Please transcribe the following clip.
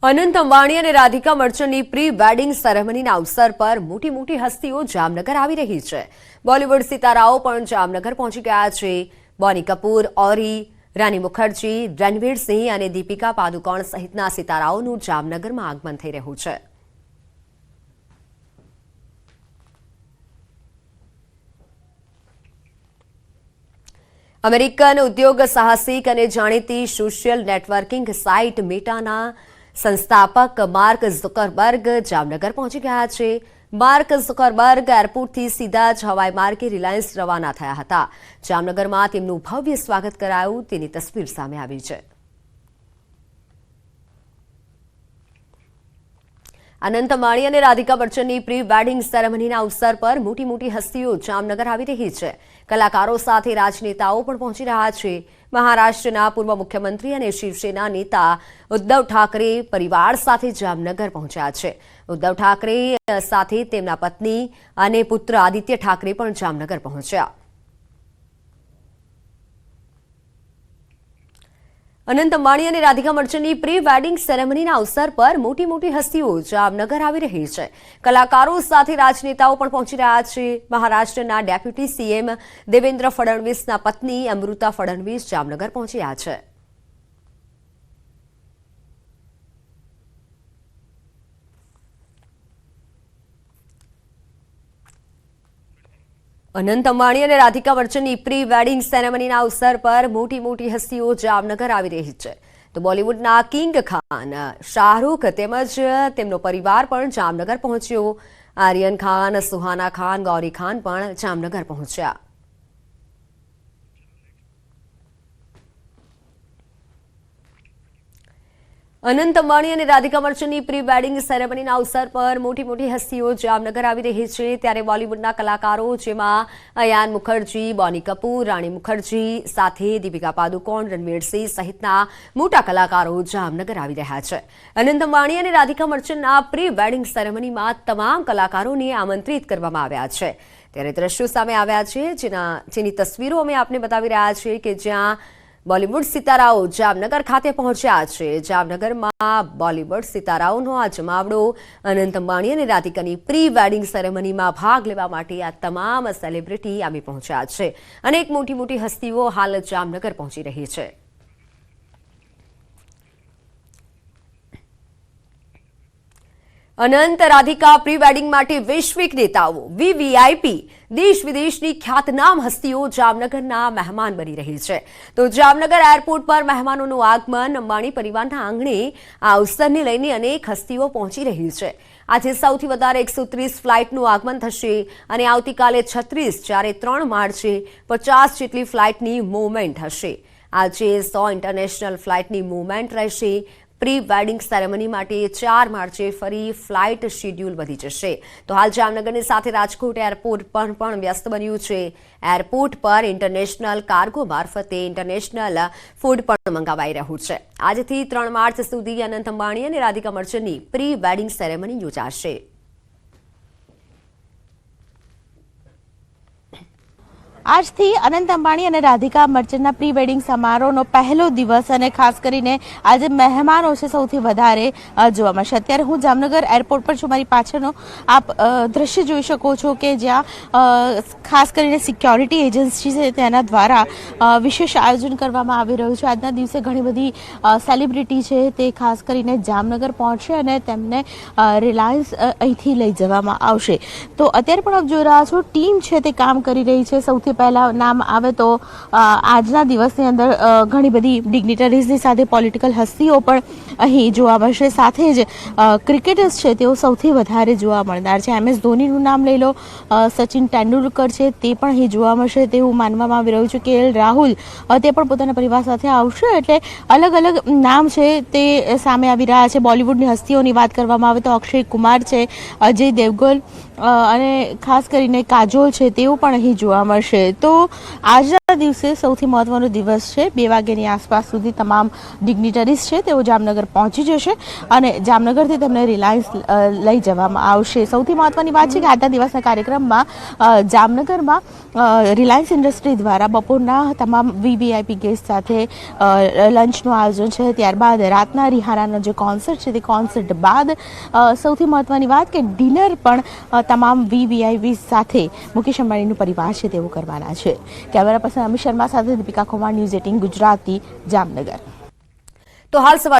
અનંત અંબાણી અને Radhika મર્ચન્ટની pre wedding સેરેમનીના અવસર પર મોટી હસ્તીઓ જામનગર આવી રહી છે। બોલિવૂડ સિતારાઓ પણ જામનગર પહોંચી ગયા છે। બોની કપૂર, ઓરી, રાની મુખર્જી, રણવીર સિંહ અને દીપિકા પાદુકોણ સહિતના સિતારાઓનું જામનગરમાં આગમન થઈ રહ્યું છે। અમેરિકન ઉદ્યોગ સાહસિક અને જાણીતી સોશિયલ નેટવર્કિંગ સાઇટ મેટાના સંસ્થાપક માર્ક ઝુકરબર્ગ જામનગર પહોંચી ગયા છે। માર્ક ઝુકરબર્ગ એરપોર્ટથી સીધા જ હવાઈ માર્ગે રિલાયન્સ રવાના થયા હતા। જામનગરમાં તેમનું ભવ્ય સ્વાગત કરાયું તેની તસવીર સામે આવી છે। અનંત અંબાણી અને રાધિકા મર્ચન્ટની પ્રી વેડિંગ સેરેમનીના અવસર પર મોટી હસ્તીઓ જામનગર આવી રહી છે। કલાકારો સાથે રાજનેતાઓ પણ પહોંચી રહ્યા છે। મહારાષ્ટ્રના પૂર્વ મુખ્યમંત્રી અને શિવસેના નેતા ઉદ્ધવ ઠાકરે પરિવાર સાથે જામનગર પહોંચ્યા છે। ઉદ્ધવ ઠાકરે સાથે તેમના પત્ની અને પુત્ર આદિત્ય ઠાકરે પણ જામનગર પહોંચ્યા। અનંત અંબાણી અને રાધિકા મર્ચન્ટની પ્રી વેડિંગ સેરેમનીના અવસર પર મોટી હસ્તીઓ જામનગર આવી રહી છે। કલાકારો સાથે રાજનેતાઓ પણ પહોંચી રહ્યા છે। મહારાષ્ટ્રના ડેપ્યુટી સીએમ દેવેન્દ્ર ફડણવીસના પત્ની અમૃતા ફડણવીસ જામનગર પહોંચ્યા છે। અનંત અંબાણી અને રાધિકા મર્ચન્ટની પ્રી વેડિંગ સેરેમનીના અવસર પર મોટી હસ્તીઓ જામનગર આવી રહી છે। તો બોલિવૂડના કિંગ ખાન શાહરૂખ તેમજ તેમનો પરિવાર પણ જામનગર પહોંચ્યો। આર્યન ખાન, સુહાના ખાન, ગૌરી ખાન પણ જામનગર પહોંચ્યા। અનંત અંબાણી અને રાધિકા મર્ચન્ટની પ્રી વેડિંગ સેરેમનીના અવસર પર મોટી હસ્તીઓ જામનગર આવી રહી છે। ત્યારે બોલિવૂડના કલાકારો જેમાં અયાન મુખર્જી, બોની કપૂર, રાની મુખર્જી સાથે દીપિકા પાદુકોણ, રણવીર સિંહ સહિતના મોટા કલાકારો જામનગર આવી રહ્યા છે। અનંત અંબાણી અને રાધિકા મર્ચન્ટના પ્રી વેડિંગ સેરેમનીમાં તમામ કલાકારોને આમંત્રિત કરવામાં આવ્યા છે। ત્યારે દ્રશ્યો સામે આવ્યા છે જેની તસવીરો અમે આપને બતાવી રહ્યા છીએ કે જ્યાં બોલિવૂડ સિતારાઓ જામનગર ખાતે પહોંચ્યા છે। જામનગરમાં બોલિવૂડ સિતારાઓનો આ જમાવડો અનંત અંબાણી અને રાધિકાની પ્રી વેડિંગ સેરેમનીમાં ભાગ લેવા માટે આ તમામ સેલિબ્રિટી આવી પહોંચ્યા છે। અનેક મોટી હસ્તીઓ હાલ જામનગર પહોંચી રહી છે। અનંત રાધિકા પ્રી વેડિંગ માટે વૈશ્વિક નેતાઓ, વીવીઆઈપી, દેશ વિદેશની ખ્યાતનામ હસ્તીઓ જામનગરના મહેમાન બની રહી છે। તો જામનગર એરપોર્ટ પર મહેમાનોનું આગમન, અંબાણી પરિવારના આંગણે આ અવસરને લઈને અનેક હસ્તીઓ પહોંચી રહી છે। આજે સૌથી વધારે 130 ફ્લાઇટનું આગમન થશે અને આવતીકાલે 36 જ્યારે 3 માર્ચે 50 જેટલી ફ્લાઇટની મૂવમેન્ટ હશે। આજે 100 ઇન્ટરનેશનલ ફ્લાઇટની મૂવમેન્ટ રહેશે। પ્રી વેડિંગ સેરેમની માટે 4 માર્ચે ફરી ફ્લાઇટ શેડ્યુલ વધી જશે। તો હાલ જામનગરની સાથે રાજકોટ એરપોર્ટ પણ વ્યસ્ત બન્યું છે। એરપોર્ટ પર ઇન્ટરનેશનલ કાર્ગો મારફતે ઇન્ટરનેશનલ ફૂડ પણ મંગાવાઈ રહ્યું છે। આજથી 3 માર્ચ સુધી અનંત અંબાણી અને રાધિકા મર્ચન્ટની પ્રી વેડિંગ સેરેમની યોજાશે। આજથી અનંત અંબાણી અને રાધિકા મર્ચન્ટના પ્રી વેડિંગ સમારોહનો પહેલો દિવસ અને ખાસ કરીને આજે મહેમાનો છે સૌથી વધારે જોવા મળશે। અત્યારે હું જામનગર એરપોર્ટ પર છું। મારી પાછળનો આપ દ્રશ્ય જોઈ શકો છો કે જ્યાં ખાસ કરીને સિક્યોરિટી એજન્સી છે તેના દ્વારા વિશેષ આયોજન કરવામાં આવી રહ્યું છે। આજના દિવસે ઘણી બધી સેલિબ્રિટી છે તે ખાસ કરીને જામનગર પહોંચશે અને તેમને રિલાયન્સ અહીંથી લઈ જવામાં આવશે। તો અત્યારે પણ આપ જોઈ રહ્યા છો ટીમ છે તે કામ કરી રહી છે। સૌથી પહેલા નામ આવે તો આજના દિવસની અંદર ઘણી બધી ડિગ્નિટરીઝની સાથે પોલિટિકલ હસ્તીઓ પણ અહીં જોવા મળશે। સાથે જ ક્રિકેટર્સ છે તેઓ સૌથી વધારે જોવા મળનાર છે। MS ધોનીનું નામ લઈ લો, સચિન તેંડુલકર છે તે પણ અહીં જોવા મળશે તેવું માનવામાં આવી રહ્યું છે। KL રાહુલ તે પણ પોતાના પરિવાર સાથે આવશે। એટલે અલગ નામ છે તે સામે આવી રહ્યા છે। બોલિવૂડની હસ્તીઓની વાત કરવામાં આવે તો અક્ષય કુમાર છે, અજય દેવગન અને ખાસ કરીને કાજોલ છે તેઓ પણ અહીં જોવા મળશે। તો આજના દિવસે સૌથી મહત્વનો દિવસ છે. 2 વાગ્યાની આસપાસ સુધી તમામ ડિગ્નિટરીઝ છે તેઓ જામનગર પહોંચી જશે અને જામનગરથી તેમને રિલાયન્સ લઈ જવામાં આવશે. સૌથી મહત્વની વાત છે કે આજના દિવસના કાર્યક્રમમાં જામનગરમાં રિલાયન્સ ઇન્ડસ્ટ્રી દ્વારા બપોરના તમામ વીવીઆઈપી ગેસ્ટ સાથે લંચનું આયોજન છે. ત્યારબાદ રાતના રિહાનાનો જે કોન્સર્ટ છે તે કોન્સર્ટ બાદ સૌથી મહત્વની વાત કે ડિનર પણ તમામ વીવીઆઈપી સાથે મુકેશ અંબાણીનું પરિવાર છે તેવું કરવાના છે. કેમેરા પર્સન અમિત શર્મા સાથે દીપિકા કુમાર, ન્યૂઝ 18 ગુજરાતી, જામનગર. તો હાલ સવારે